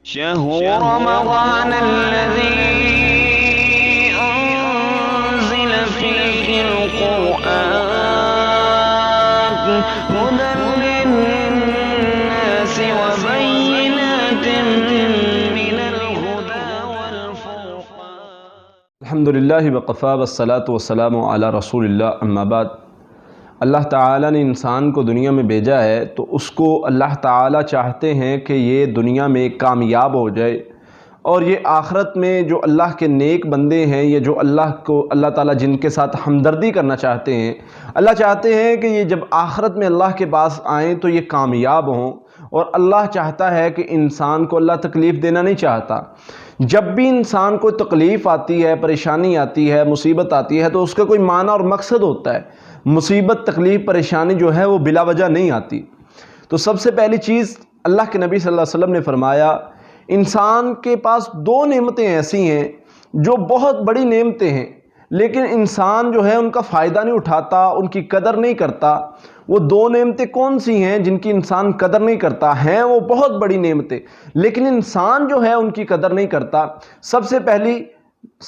شهر رمضان الذي أنزل فيه القرآن هدى للناس وبينات من الهدى والفرقان. الحمد للہ وقفا والصلاة والسلام علی رسول اللہ اما بعد. اللہ تعالیٰ نے انسان کو دنیا میں بھیجا ہے تو اس کو اللہ تعالیٰ چاہتے ہیں کہ یہ دنیا میں کامیاب ہو جائے، اور یہ آخرت میں جو اللہ کے نیک بندے ہیں، یہ جو اللہ تعالیٰ جن کے ساتھ ہمدردی کرنا چاہتے ہیں، اللہ چاہتے ہیں کہ یہ جب آخرت میں اللہ کے پاس آئیں تو یہ کامیاب ہوں. اور اللہ چاہتا ہے کہ انسان کو اللہ تکلیف دینا نہیں چاہتا. جب بھی انسان کو تکلیف آتی ہے، پریشانی آتی ہے، مصیبت آتی ہے تو اس کا کوئی معنی اور مقصد ہوتا ہے. مصیبت، تکلیف، پریشانی جو ہے وہ بلا وجہ نہیں آتی. تو سب سے پہلی چیز اللہ کے نبی صلی اللہ علیہ وسلم نے فرمایا، انسان کے پاس دو نعمتیں ایسی ہیں جو بہت بڑی نعمتیں ہیں، لیکن انسان جو ہے ان کا فائدہ نہیں اٹھاتا، ان کی قدر نہیں کرتا. وہ دو نعمتیں کون سی ہیں جن کی انسان قدر نہیں کرتا؟ ہیں وہ بہت بڑی نعمتیں، لیکن انسان جو ہے ان کی قدر نہیں کرتا. سب سے پہلی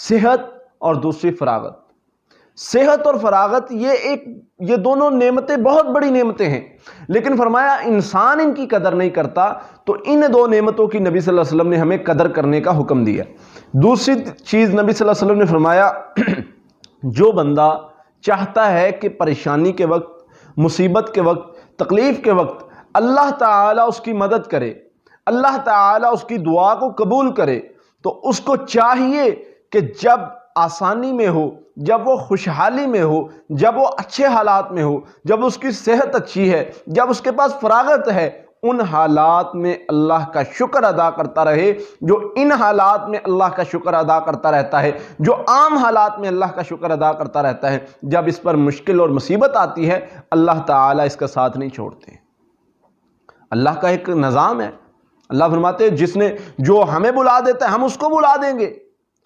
صحت اور دوسری فراغت. صحت اور فراغت یہ دونوں نعمتیں بہت بڑی نعمتیں ہیں، لیکن فرمایا انسان ان کی قدر نہیں کرتا. تو ان دو نعمتوں کی نبی صلی اللہ علیہ وسلم نے ہمیں قدر کرنے کا حکم دیا. دوسری چیز نبی صلی اللہ علیہ وسلم نے فرمایا، جو بندہ چاہتا ہے کہ پریشانی کے وقت، مصیبت کے وقت، تکلیف کے وقت اللہ تعالیٰ اس کی مدد کرے، اللہ تعالیٰ اس کی دعا کو قبول کرے، تو اس کو چاہیے کہ جب آسانی میں ہو، جب وہ خوشحالی میں ہو، جب وہ اچھے حالات میں ہو، جب اس کی صحت اچھی ہے، جب اس کے پاس فراغت ہے، ان حالات میں اللہ کا شکر ادا کرتا رہے. جو ان حالات میں اللہ کا شکر ادا کرتا رہتا ہے، جو عام حالات میں اللہ کا شکر ادا کرتا رہتا ہے، جب اس پر مشکل اور مصیبت آتی ہے اللہ تعالیٰ اس کا ساتھ نہیں چھوڑتے. اللہ کا ایک نظام ہے. اللہ فرماتے ہیں جو ہمیں بلا دیتا ہے ہم اس کو بلا دیں گے،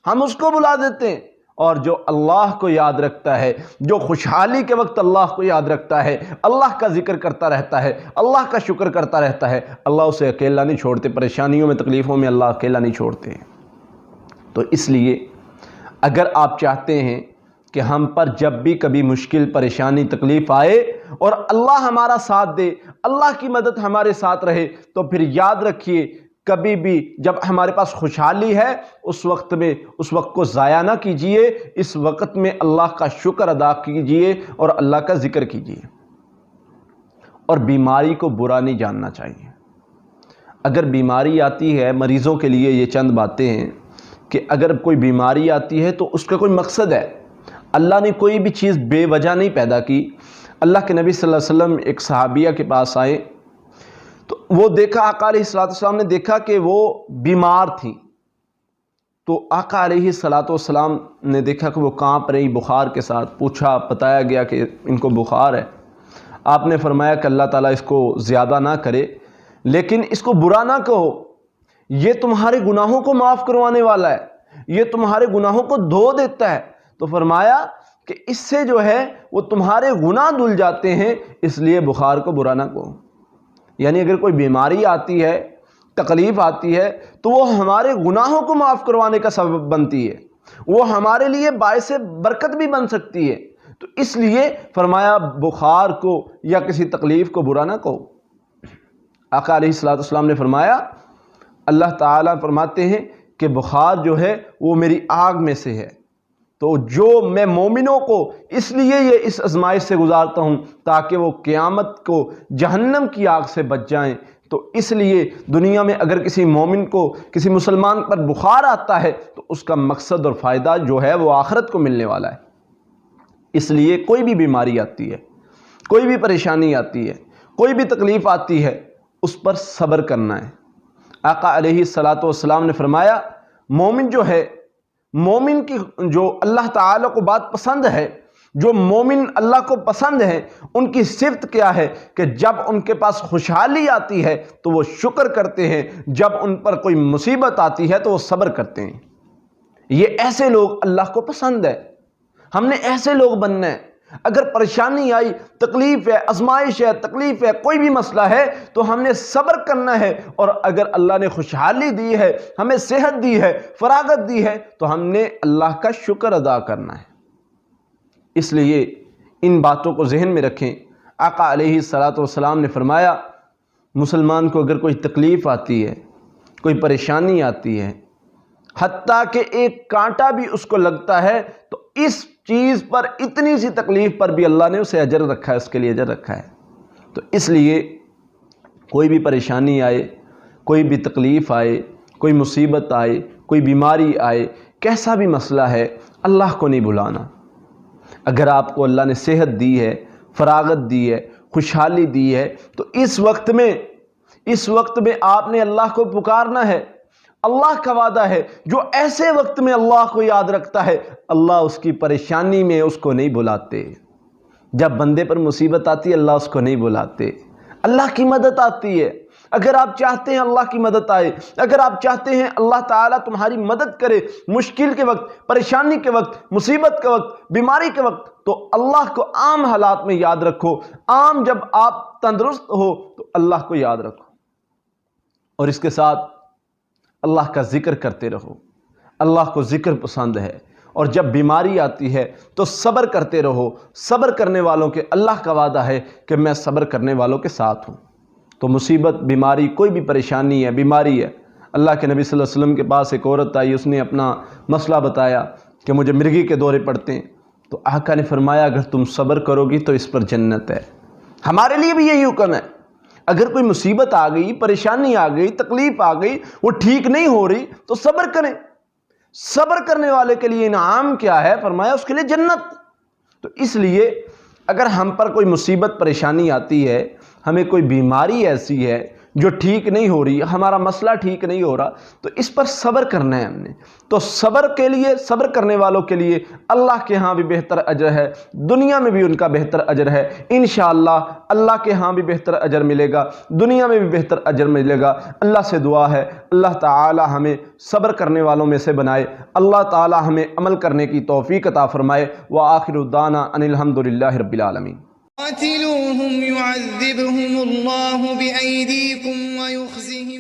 ہم اس کو بلا دیتے ہیں. اور جو اللہ کو یاد رکھتا ہے، جو خوشحالی کے وقت اللہ کو یاد رکھتا ہے، اللہ کا ذکر کرتا رہتا ہے، اللہ کا شکر کرتا رہتا ہے، اللہ اسے اکیلا نہیں چھوڑتے. پریشانیوں میں، تکلیفوں میں اللہ اکیلا نہیں چھوڑتے. تو اس لیے اگر آپ چاہتے ہیں کہ ہم پر جب بھی کبھی مشکل، پریشانی، تکلیف آئے اور اللہ ہمارا ساتھ دے، اللہ کی مدد ہمارے ساتھ رہے، تو پھر یاد رکھیے کبھی بھی جب ہمارے پاس خوشحالی ہے اس وقت کو ضائع نہ کیجئے. اس وقت میں اللہ کا شکر ادا کیجئے اور اللہ کا ذکر کیجئے. اور بیماری کو برا نہیں جاننا چاہیے. اگر بیماری آتی ہے، مریضوں کے لیے یہ چند باتیں ہیں کہ اگر کوئی بیماری آتی ہے تو اس کا کوئی مقصد ہے. اللہ نے کوئی بھی چیز بے وجہ نہیں پیدا کی. اللہ کے نبی صلی اللہ علیہ وسلم ایک صحابیہ کے پاس آئے تو وہ دیکھا، آقا علیہ السلام نے دیکھا کہ وہ بیمار تھیں. تو آقا علیہ السلام نے دیکھا کہ وہ کانپ رہی بخار کے ساتھ. پوچھا، بتایا گیا کہ ان کو بخار ہے. آپ نے فرمایا کہ اللہ تعالیٰ اس کو زیادہ نہ کرے، لیکن اس کو برا نہ کہو، یہ تمہارے گناہوں کو معاف کروانے والا ہے، یہ تمہارے گناہوں کو دھو دیتا ہے. تو فرمایا کہ اس سے جو ہے وہ تمہارے گناہ دھل جاتے ہیں، اس لیے بخار کو برا نہ کہو. یعنی اگر کوئی بیماری آتی ہے، تکلیف آتی ہے، تو وہ ہمارے گناہوں کو معاف کروانے کا سبب بنتی ہے، وہ ہمارے لیے باعث برکت بھی بن سکتی ہے. تو اس لیے فرمایا بخار کو یا کسی تکلیف کو برا نہ کہو. آقا علیہ السلام نے فرمایا، اللہ تعالیٰ فرماتے ہیں کہ بخار جو ہے وہ میری آگ میں سے ہے. تو جو میں مومنوں کو اس لیے یہ اس آزمائش سے گزارتا ہوں تاکہ وہ قیامت کو جہنم کی آگ سے بچ جائیں. تو اس لیے دنیا میں اگر کسی مومن کو، کسی مسلمان پر بخار آتا ہے تو اس کا مقصد اور فائدہ جو ہے وہ آخرت کو ملنے والا ہے. اس لیے کوئی بھی بیماری آتی ہے، کوئی بھی پریشانی آتی ہے، کوئی بھی تکلیف آتی ہے، اس پر صبر کرنا ہے. آقا علیہ السلام نے فرمایا، مومن جو ہے، مومن کی جو اللہ تعالیٰ کو بات پسند ہے، جو مومن اللہ کو پسند ہے، ان کی صفت کیا ہے کہ جب ان کے پاس خوشحالی آتی ہے تو وہ شکر کرتے ہیں، جب ان پر کوئی مصیبت آتی ہے تو وہ صبر کرتے ہیں. یہ ایسے لوگ اللہ کو پسند ہے. ہم نے ایسے لوگ بننا ہے اگر پریشانی آئی، تکلیف ہے، آزمائش ہے، تکلیف ہے، کوئی بھی مسئلہ ہے تو ہم نے صبر کرنا ہے، اور اگر اللہ نے خوشحالی دی ہے، ہمیں صحت دی ہے، فراغت دی ہے، تو ہم نے اللہ کا شکر ادا کرنا ہے۔ اس لیے ان باتوں کو ذہن میں رکھیں۔ آقا علیہ السلام نے فرمایا مسلمان کو اگر کوئی تکلیف آتی ہے، کوئی پریشانی آتی ہے، حتیٰ کہ ایک کانٹا بھی اس کو لگتا ہے، تو اس چیز پر، اتنی سی تکلیف پر بھی اللہ نے اسے اجر رکھا ہے، اس کے لیے اجر رکھا ہے۔ تو اس لیے کوئی بھی پریشانی آئے، کوئی بھی تکلیف آئے، کوئی مصیبت آئے، کوئی بیماری آئے، کیسا بھی مسئلہ ہے، اللہ کو نہیں بھلانا۔ اگر آپ کو اللہ نے صحت دی ہے، فراغت دی ہے، خوشحالی دی ہے، تو اس وقت میں آپ نے اللہ کو پکارنا ہے۔ اللہ کا وعدہ ہے جو ایسے وقت میں اللہ کو یاد رکھتا ہے، اللہ اس کی پریشانی میں اس کو نہیں بلاتے۔ جب بندے پر مصیبت آتی ہے اللہ اس کو نہیں بلاتے، اللہ کی مدد آتی ہے۔ اگر آپ چاہتے ہیں اللہ کی مدد آئے، اگر آپ چاہتے ہیں اللہ تعالیٰ تمہاری مدد کرے مشکل کے وقت، پریشانی کے وقت، مصیبت کے وقت، بیماری کے وقت، تو اللہ کو عام حالات میں یاد رکھو۔ عام جب آپ تندرست ہو تو اللہ کو یاد رکھو، اور اس کے ساتھ اللہ کا ذکر کرتے رہو۔ اللہ کو ذکر پسند ہے، اور جب بیماری آتی ہے تو صبر کرتے رہو۔ صبر کرنے والوں کے اللہ کا وعدہ ہے کہ میں صبر کرنے والوں کے ساتھ ہوں۔ تو مصیبت، بیماری، کوئی بھی پریشانی ہے، بیماری ہے، اللہ کے نبی صلی اللہ علیہ وسلم کے پاس ایک عورت آئی، اس نے اپنا مسئلہ بتایا کہ مجھے مرگی کے دورے پڑتے ہیں، تو آقا نے فرمایا اگر تم صبر کرو گی تو اس پر جنت ہے۔ ہمارے لیے بھی یہی حکم ہے، اگر کوئی مصیبت آ گئی، پریشانی آ گئی، تکلیف آ گئی، وہ ٹھیک نہیں ہو رہی تو صبر کریں۔ صبر کرنے والے کے لیے انعام کیا ہے؟ فرمایا اس کے لیے جنت۔ تو اس لیے اگر ہم پر کوئی مصیبت، پریشانی آتی ہے، ہمیں کوئی بیماری ایسی ہے جو ٹھیک نہیں ہو رہی، ہمارا مسئلہ ٹھیک نہیں ہو رہا، تو اس پر صبر کرنا ہے ہم نے۔ تو صبر کے لیے، صبر کرنے والوں کے لیے اللہ کے ہاں بھی بہتر اجر ہے، دنیا میں بھی ان کا بہتر اجر ہے۔ انشاءاللہ اللہ کے ہاں بھی بہتر اجر ملے گا، دنیا میں بھی بہتر اجر ملے گا۔ اللہ سے دعا ہے اللہ تعالی ہمیں صبر کرنے والوں میں سے بنائے، اللہ تعالی ہمیں عمل کرنے کی توفیق عطا فرمائے۔ وآخر دعوانا ان الحمدللہ رب العالمین۔ قاتلوهم يعذبهم الله بأيديكم ويخزهم